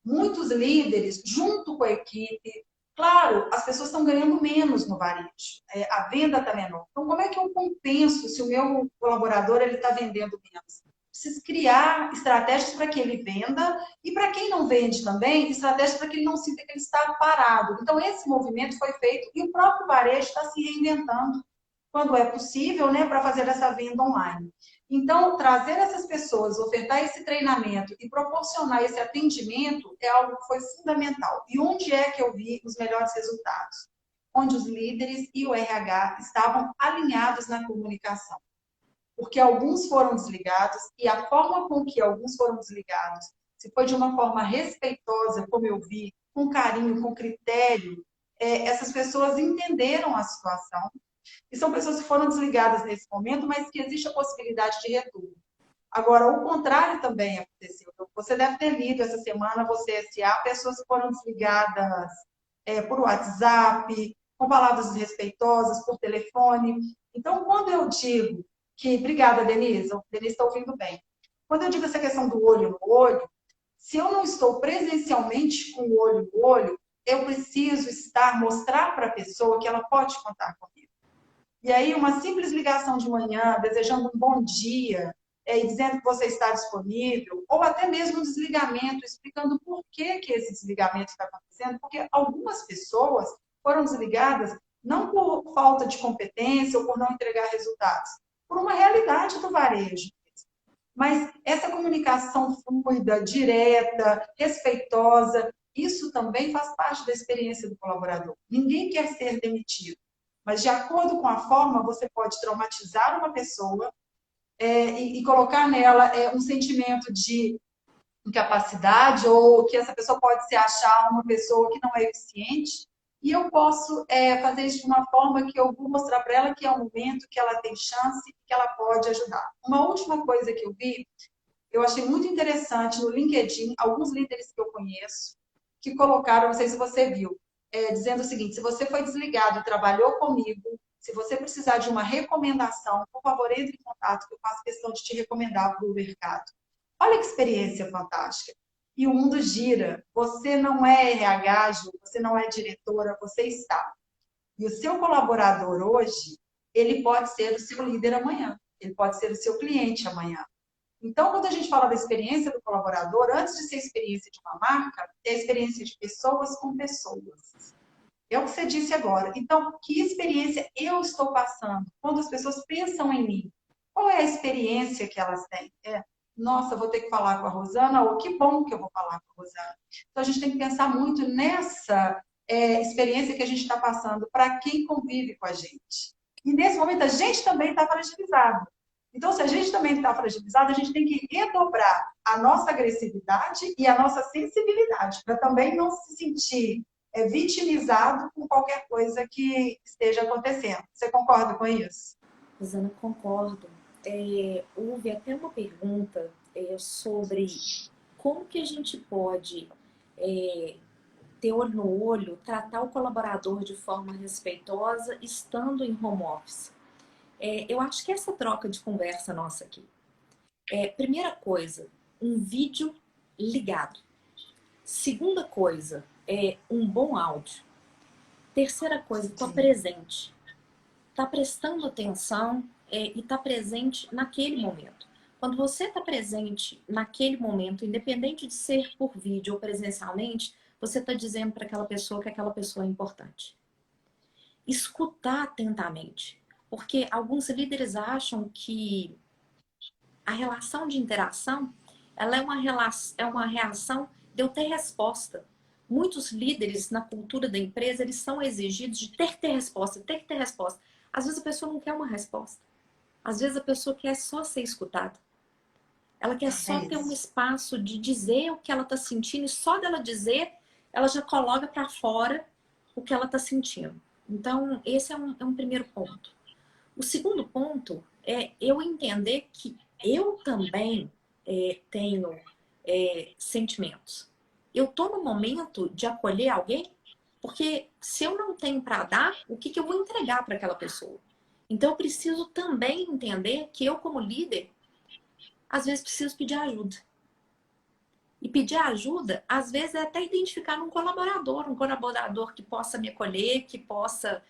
Muitos líderes, junto com a equipe, claro, as pessoas estão ganhando menos no varejo, a venda está menor. Então, como é que eu compenso se o meu colaborador está vendendo menos? Preciso criar estratégias para que ele venda e para quem não vende também, estratégias para que ele não sinta que ele está parado. Então, esse movimento foi feito e o próprio varejo está se reinventando quando é possível, né, para fazer essa venda online. Então, trazer essas pessoas, ofertar esse treinamento e proporcionar esse atendimento é algo que foi fundamental. E onde é que eu vi os melhores resultados? Onde os líderes e o RH estavam alinhados na comunicação. Porque alguns foram desligados e a forma com que alguns foram desligados, se foi de uma forma respeitosa, como eu vi, com carinho, com critério, essas pessoas entenderam a situação. E são pessoas que foram desligadas nesse momento, mas que existe a possibilidade de retorno. Agora, o contrário também aconteceu. Você deve ter lido essa semana, você SA, pessoas que foram desligadas por WhatsApp, com palavras desrespeitosas, por telefone. Então, quando eu digo que... Obrigada, Denise. A Denise está ouvindo bem. Quando eu digo essa questão do olho no olho, se eu não estou presencialmente com o olho no olho, eu preciso mostrar para a pessoa que ela pode contar comigo. E aí, uma simples ligação de manhã, desejando um bom dia, e dizendo que você está disponível, ou até mesmo um desligamento, explicando por que esse desligamento está acontecendo, porque algumas pessoas foram desligadas não por falta de competência ou por não entregar resultados, por uma realidade do varejo. Mas essa comunicação fluida, direta, respeitosa, isso também faz parte da experiência do colaborador. Ninguém quer ser demitido. Mas, de acordo com a forma, você pode traumatizar uma pessoa e colocar nela um sentimento de incapacidade ou que essa pessoa pode se achar uma pessoa que não é eficiente. E eu posso fazer isso de uma forma que eu vou mostrar para ela que é um momento, que ela tem chance, que ela pode ajudar. Uma última coisa que eu vi, eu achei muito interessante no LinkedIn, alguns líderes que eu conheço, que colocaram, não sei se você viu, dizendo o seguinte: se você foi desligado e trabalhou comigo, se você precisar de uma recomendação, por favor, entre em contato, que eu faço questão de te recomendar para o mercado. Olha que experiência fantástica. E o mundo gira. Você não é RH, Ju, você não é diretora, você está. E o seu colaborador hoje, ele pode ser o seu líder amanhã. Ele pode ser o seu cliente amanhã. Então, quando a gente fala da experiência do colaborador, antes de ser a experiência de uma marca, é a experiência de pessoas com pessoas. É o que você disse agora. Então, que experiência eu estou passando quando as pessoas pensam em mim? Qual é a experiência que elas têm? Nossa, vou ter que falar com a Rosana, ou que bom que eu vou falar com a Rosana. Então, a gente tem que pensar muito nessa experiência que a gente está passando para quem convive com a gente. E nesse momento, a gente também está fragilizado. Então, se a gente também está fragilizado, a gente tem que redobrar a nossa agressividade e a nossa sensibilidade, para também não se sentir vitimizado com qualquer coisa que esteja acontecendo. Você concorda com isso? Rosana, concordo. Houve até uma pergunta sobre como que a gente pode ter olho no olho, tratar o colaborador de forma respeitosa, estando em home office. Eu acho que essa troca de conversa nossa aqui. Primeira coisa, um vídeo ligado. Segunda coisa, um bom áudio. Terceira coisa, estou presente. Está prestando atenção e está presente naquele momento. Quando você está presente naquele momento, independente de ser por vídeo ou presencialmente, você está dizendo para aquela pessoa que aquela pessoa é importante. Escutar atentamente. Porque alguns líderes acham que a relação de interação ela é uma reação de eu ter resposta. Muitos líderes na cultura da empresa, eles são exigidos de ter que ter resposta, ter que ter resposta. Às vezes a pessoa não quer uma resposta. Às vezes a pessoa quer só ser escutada. Ela quer só ter um espaço de dizer o que ela está sentindo e só dela dizer, ela já coloca para fora o que ela está sentindo. Então, esse é um primeiro ponto. O segundo ponto é eu entender que eu também tenho sentimentos. Eu estou no momento de acolher alguém, porque se eu não tenho para dar, o que, que eu vou entregar para aquela pessoa? Então eu preciso também entender que eu, como líder, às vezes preciso pedir ajuda. E pedir ajuda, às vezes, é até identificar um colaborador que possa me acolher, que possa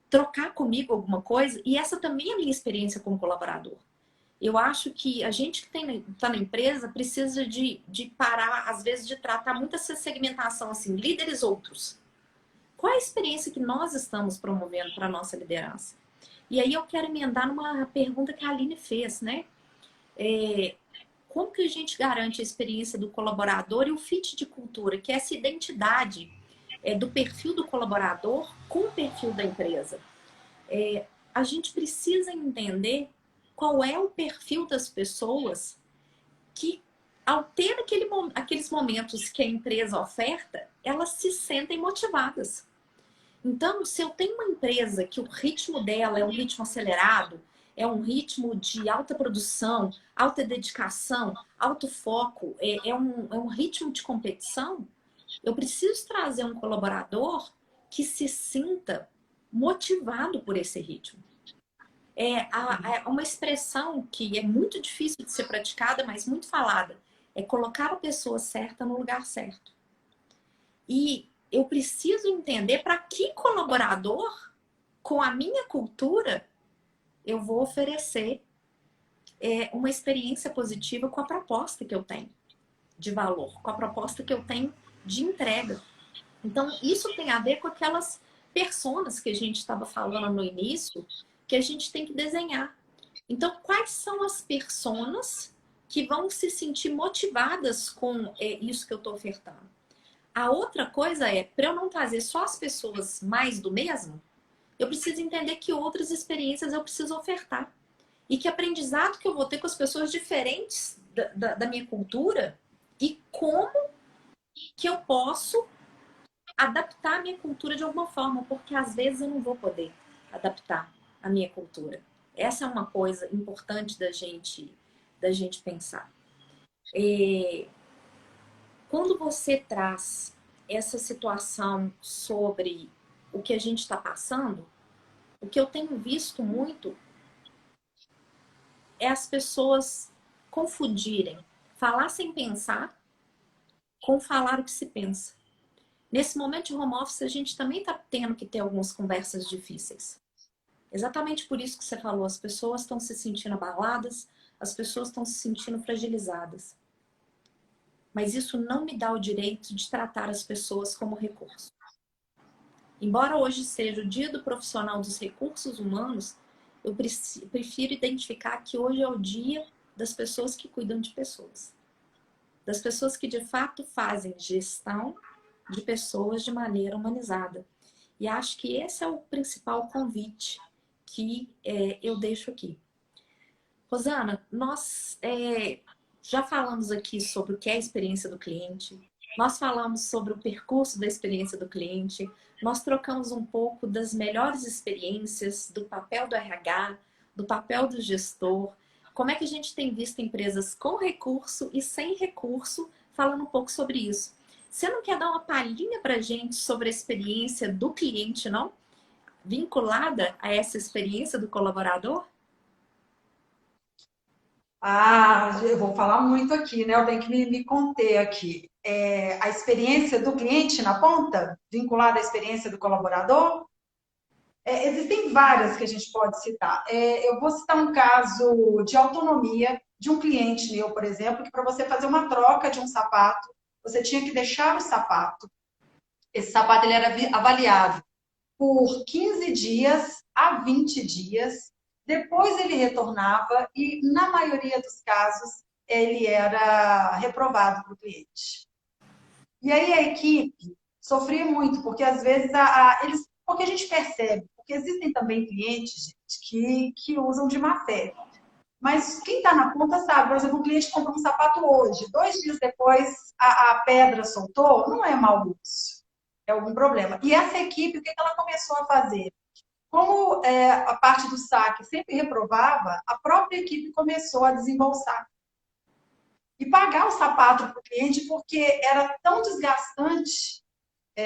trocar comigo alguma coisa. E essa também é a minha experiência como colaborador. Eu acho que a gente que está na empresa precisa de parar, às vezes, de tratar muito essa segmentação assim, líderes outros. Qual é a experiência que nós estamos promovendo para a nossa liderança? E aí eu quero emendar numa pergunta que a Aline fez, né? Como que a gente garante a experiência do colaborador e o fit de cultura, que é essa identidade do perfil do colaborador com o perfil da empresa? A gente precisa entender qual é o perfil das pessoas que, ao ter aqueles momentos que a empresa oferta, elas se sentem motivadas. Então, se eu tenho uma empresa que o ritmo dela é um ritmo acelerado, é um ritmo de alta produção, alta dedicação, alto foco, é um ritmo de competição, eu preciso trazer um colaborador que se sinta motivado por esse ritmo. Uma expressão que é muito difícil de ser praticada, mas muito falada, é colocar a pessoa certa no lugar certo. E eu preciso entender para que colaborador, com a minha cultura, eu vou oferecer uma experiência positiva com a proposta que eu tenho de valor, com a proposta que eu tenho de entrega. Então, isso tem a ver com aquelas personas que a gente estava falando no início, que a gente tem que desenhar. Então, quais são as personas que vão se sentir motivadas com isso que eu estou ofertando? A outra coisa é, para eu não trazer só as pessoas mais do mesmo, eu preciso entender que outras experiências eu preciso ofertar. E que aprendizado que eu vou ter com as pessoas diferentes da minha cultura e como que eu posso adaptar a minha cultura de alguma forma, porque às vezes eu não vou poder adaptar a minha cultura. Essa é uma coisa importante da gente pensar. Quando você traz essa situação sobre o que a gente está passando, o que eu tenho visto muito é as pessoas confundirem falar sem pensar com falar o que se pensa. Nesse momento de home office, a gente também está tendo que ter algumas conversas difíceis. Exatamente por isso que você falou, as pessoas estão se sentindo abaladas, as pessoas estão se sentindo fragilizadas. Mas isso não me dá o direito de tratar as pessoas como recurso. Embora hoje seja o dia do profissional dos recursos humanos, eu prefiro identificar que hoje é o dia das pessoas que cuidam de pessoas. Das pessoas que de fato fazem gestão de pessoas de maneira humanizada. E acho que esse é o principal convite que eu deixo aqui. Rosana, nós já falamos aqui sobre o que é a experiência do cliente, nós falamos sobre o percurso da experiência do cliente, nós trocamos um pouco das melhores experiências, do papel do RH, do papel do gestor, como é que a gente tem visto empresas com recurso e sem recurso, falando um pouco sobre isso. Você não quer dar uma palhinha para a gente sobre a experiência do cliente, não? Vinculada a essa experiência do colaborador? Eu vou falar muito aqui, né? Eu tenho que me conter aqui. A experiência do cliente na ponta, vinculada à experiência do colaborador, existem várias que a gente pode citar. Eu vou citar um caso de autonomia de um cliente meu, por exemplo, que para você fazer uma troca de um sapato, você tinha que deixar o sapato. Esse sapato ele era avaliado por 15 dias a 20 dias. Depois ele retornava e, na maioria dos casos, ele era reprovado para o cliente. E aí a equipe sofria muito, porque às vezes porque a gente percebe, porque existem também clientes, gente, que usam de má fé. Mas quem está na ponta sabe, por exemplo, o cliente comprou um sapato hoje, 2 dias depois a pedra soltou, não é mau uso, é algum problema. E essa equipe, o que ela começou a fazer? Como a parte do saque sempre reprovava, a própria equipe começou a desembolsar e pagar o sapato para o cliente, porque era tão desgastante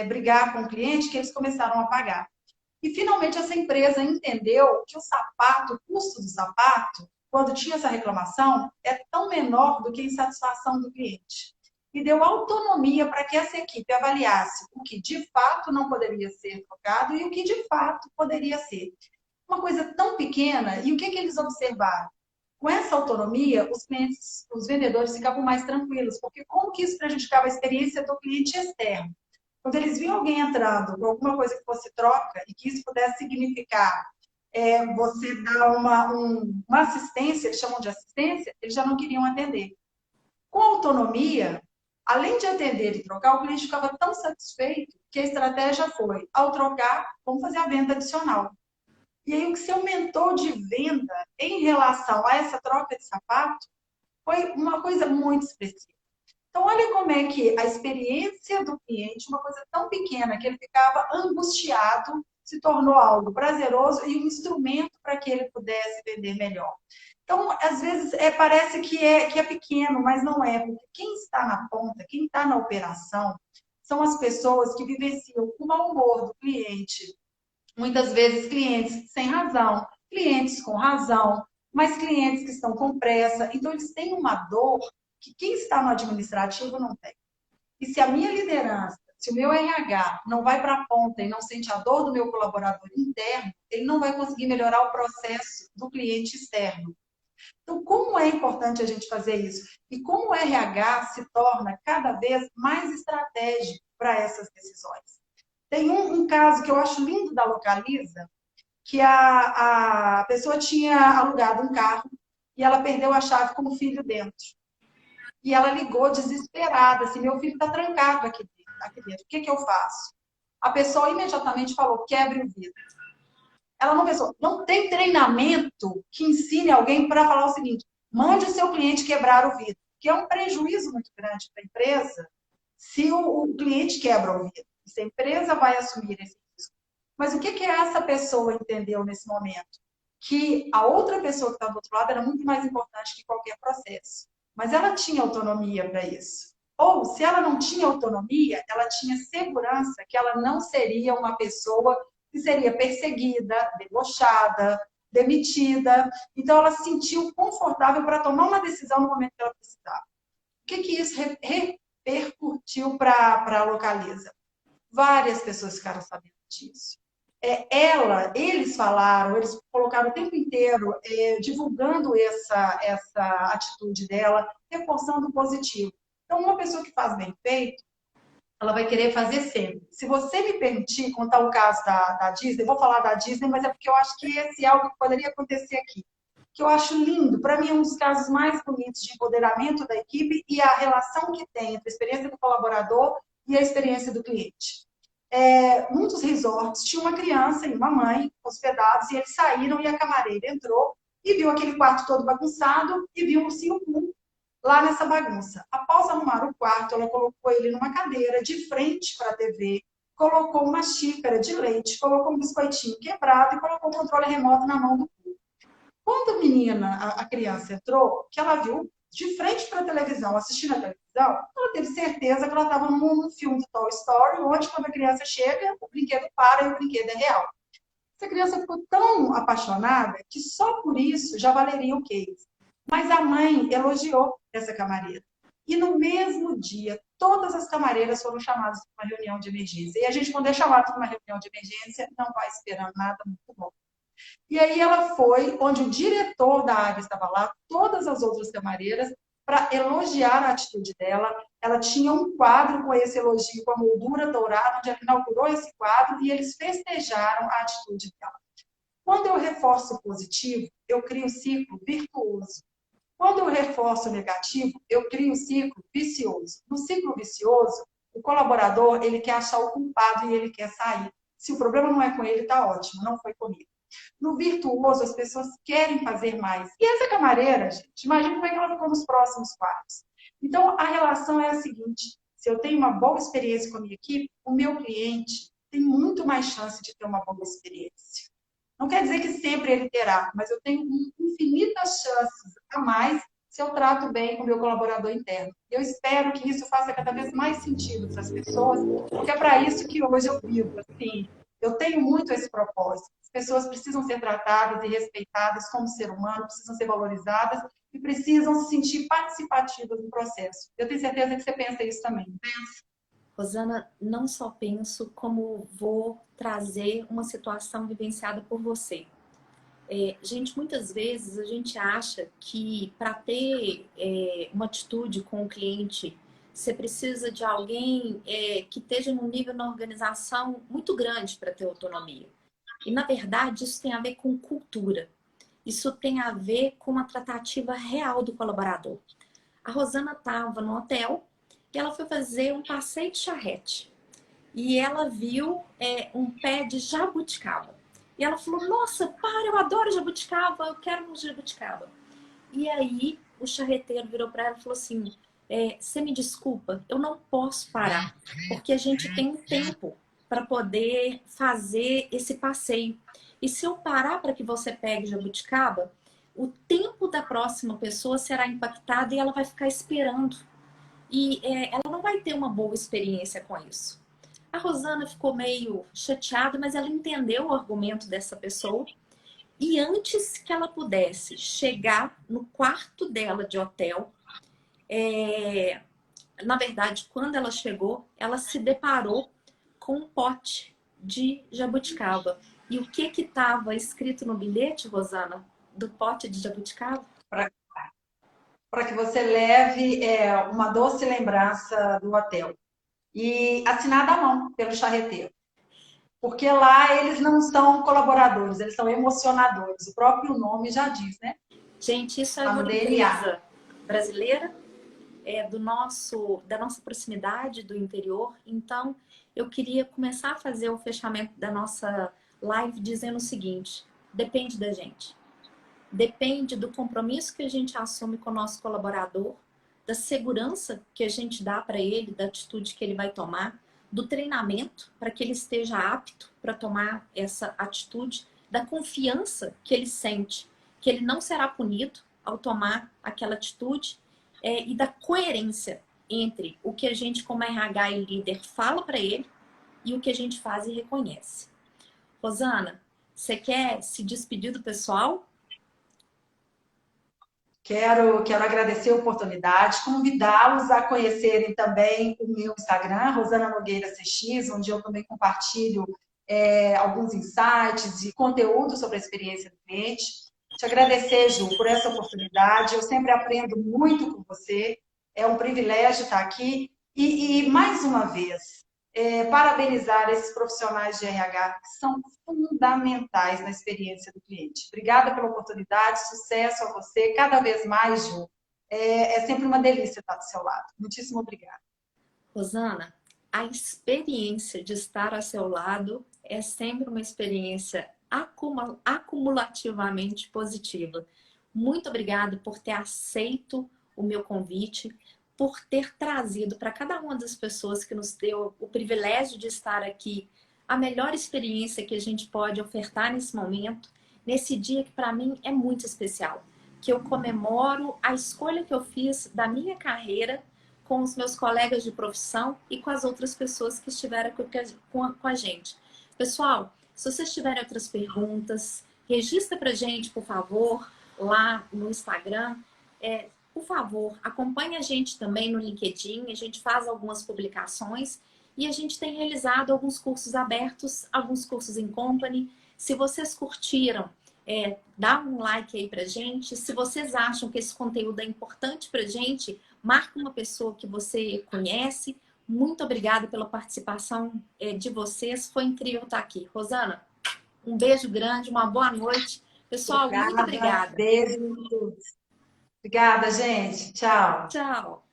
brigar com o cliente que eles começaram a pagar. E finalmente essa empresa entendeu que o sapato, o custo do sapato, quando tinha essa reclamação, é tão menor do que a insatisfação do cliente. E deu autonomia para que essa equipe avaliasse o que de fato não poderia ser trocado e o que de fato poderia ser. Uma coisa tão pequena, e o que eles observaram? Com essa autonomia, os clientes, os vendedores ficavam mais tranquilos, porque como que isso prejudicava a experiência do cliente externo? Quando eles viam alguém entrando com alguma coisa que fosse troca e que isso pudesse significar você dar uma assistência, eles chamam de assistência, eles já não queriam atender. Com autonomia, além de atender e trocar, o cliente ficava tão satisfeito que a estratégia foi, ao trocar, vamos fazer a venda adicional. E aí o que se aumentou de venda em relação a essa troca de sapato foi uma coisa muito expressiva. Então, olha como é que a experiência do cliente, uma coisa tão pequena que ele ficava angustiado, se tornou algo prazeroso e um instrumento para que ele pudesse vender melhor. Então, às vezes, parece que é pequeno, mas não é, porque quem está na ponta, quem está na operação, são as pessoas que vivenciam o mau humor do cliente. Muitas vezes, clientes sem razão, clientes com razão, mas clientes que estão com pressa. Então, eles têm uma dor que quem está no administrativo não tem. E se a minha liderança, se o meu RH não vai para a ponta e não sente a dor do meu colaborador interno, ele não vai conseguir melhorar o processo do cliente externo. Então, como é importante a gente fazer isso? E como o RH se torna cada vez mais estratégico para essas decisões? Tem um caso que eu acho lindo da Localiza, que a pessoa tinha alugado um carro e ela perdeu a chave com o filho dentro. E ela ligou desesperada, assim, meu filho está trancado aqui dentro, o que eu faço? A pessoa imediatamente falou, quebre o vidro. Ela não pensou, não tem treinamento que ensine alguém para falar o seguinte, mande o seu cliente quebrar o vidro, que é um prejuízo muito grande para a empresa se o cliente quebra o vidro. Se a empresa vai assumir esse risco. Mas o que essa pessoa entendeu nesse momento? Que a outra pessoa que estava do outro lado era muito mais importante que qualquer processo. Mas ela tinha autonomia para isso. Ou, se ela não tinha autonomia, ela tinha segurança que ela não seria uma pessoa que seria perseguida, debochada, demitida. Então, ela se sentiu confortável para tomar uma decisão no momento que ela precisava. O que isso repercutiu para a Localiza? Várias pessoas ficaram sabendo disso. Eles falaram, eles colocaram o tempo inteiro divulgando essa atitude dela, reforçando o positivo. Então, uma pessoa que faz bem feito, ela vai querer fazer sempre. Se você me permitir contar o caso da Disney, eu vou falar da Disney, mas é porque eu acho que esse é algo que poderia acontecer aqui. Que eu acho lindo, para mim é um dos casos mais bonitos de empoderamento da equipe e a relação que tem entre a experiência do colaborador e a experiência do cliente. Muitos resorts tinham uma criança e uma mãe hospedados e eles saíram e a camareira entrou e viu aquele quarto todo bagunçado e viu um ursinho lá nessa bagunça. Após arrumar o quarto, ela colocou ele numa cadeira de frente para a TV, colocou uma xícara de leite, colocou um biscoitinho quebrado e colocou o controle remoto na mão do público. Quando a menina, a criança entrou, que ela viu de frente para a televisão, assistindo a televisão, ela teve certeza que ela estava num filme do Toy Story, onde quando a criança chega, o brinquedo para e o brinquedo é real. Essa criança ficou tão apaixonada que só por isso já valeria o case. Mas a mãe elogiou essa camareira. E no mesmo dia, todas as camareiras foram chamadas para uma reunião de emergência. E a gente, quando é chamado para uma reunião de emergência, não vai esperando nada muito bom. E aí ela foi, onde o diretor da área estava lá, todas as outras camareiras, para elogiar a atitude dela. Ela tinha um quadro com esse elogio, com a moldura dourada, onde ela inaugurou esse quadro e eles festejaram a atitude dela. Quando eu reforço o positivo, eu crio um ciclo virtuoso. Quando eu reforço o negativo, eu crio um ciclo vicioso. No ciclo vicioso, o colaborador ele quer achar o culpado e ele quer sair. Se o problema não é com ele, está ótimo, não foi comigo. No virtuoso, as pessoas querem fazer mais. E essa camareira, gente, imagina como é que ela ficou nos próximos quartos. Então, a relação é a seguinte: se eu tenho uma boa experiência com a minha equipe, o meu cliente tem muito mais chance de ter uma boa experiência. Não quer dizer que sempre ele terá, mas eu tenho infinitas chances a mais se eu trato bem com o meu colaborador interno. Eu espero que isso faça cada vez mais sentido para as pessoas, porque é para isso que hoje eu vivo. Assim, eu tenho muito esse propósito. As pessoas precisam ser tratadas e respeitadas como ser humano, precisam ser valorizadas e precisam se sentir participativas no processo. Eu tenho certeza que você pensa isso também, não pensa? Rosana, não só penso como vou trazer uma situação vivenciada por você. Gente, muitas vezes a gente acha que para ter uma atitude com o cliente, você precisa de alguém que esteja num nível na organização muito grande para ter autonomia. E, na verdade, isso tem a ver com cultura. Isso tem a ver com a tratativa real do colaborador. A Rosana estava no hotel e ela foi fazer um passeio de charrete. E ela viu um pé de jabuticaba. E ela falou, nossa, para, eu adoro jabuticaba, eu quero um jabuticaba. E aí o charreteiro virou para ela e falou assim, você me desculpa, eu não posso parar, porque a gente tem um tempo para poder fazer esse passeio. E se eu parar para que você pegue jabuticaba, o tempo da próxima pessoa será impactado e ela vai ficar esperando. E ela não vai ter uma boa experiência com isso. A Rosana ficou meio chateada, mas ela entendeu o argumento dessa pessoa. E antes que ela pudesse chegar no quarto dela de hotel, na verdade, quando ela chegou, ela se deparou com um pote de jabuticaba. E o que estava escrito no bilhete, Rosana, do pote de jabuticaba? Para que você leve uma doce lembrança do hotel. E assinada à mão pelo charreteiro. Porque lá eles não são colaboradores, eles são emocionadores. O próprio nome já diz, né? Gente, isso é Está uma no DNA. empresa brasileira, da nossa proximidade, do interior. Então, eu queria começar a fazer o fechamento da nossa live dizendo o seguinte: depende da gente. Depende do compromisso que a gente assume com o nosso colaborador, da segurança que a gente dá para ele, da atitude que ele vai tomar, do treinamento para que ele esteja apto para tomar essa atitude, da confiança que ele sente, que ele não será punido ao tomar aquela atitude, e da coerência entre o que a gente, como RH e líder, fala para ele e o que a gente faz e reconhece. Rosana, você quer se despedir do pessoal? Quero agradecer a oportunidade, convidá-los a conhecerem também o meu Instagram, Rosana Nogueira CX, onde eu também compartilho alguns insights e conteúdo sobre a experiência do cliente. Te agradecer, Ju, por essa oportunidade. Eu sempre aprendo muito com você. É um privilégio estar aqui. E mais uma vez, parabenizar esses profissionais de RH que são fundamentais na experiência do cliente. Obrigada pela oportunidade, sucesso a você, cada vez mais, Ju. É sempre uma delícia estar do seu lado. Muitíssimo obrigada. Rosana, a experiência de estar ao seu lado é sempre uma experiência acumulativamente positiva. Muito obrigada por ter aceito o meu convite, por ter trazido para cada uma das pessoas que nos deu o privilégio de estar aqui a melhor experiência que a gente pode ofertar nesse momento, nesse dia que para mim é muito especial, que eu comemoro a escolha que eu fiz da minha carreira com os meus colegas de profissão e com as outras pessoas que estiveram com a gente. Pessoal, se vocês tiverem outras perguntas, registra pra gente, por favor, lá no Instagram. Por favor, acompanhe a gente também no LinkedIn, a gente faz algumas publicações e a gente tem realizado alguns cursos abertos, alguns cursos em company. Se vocês curtiram, dá um like aí pra gente. Se vocês acham que esse conteúdo é importante pra gente, marca uma pessoa que você conhece. Muito obrigada pela participação de vocês. Foi incrível estar aqui. Rosana, um beijo grande, uma boa noite. Pessoal, muito obrigada. Beijo. Obrigada, gente. Tchau. Tchau.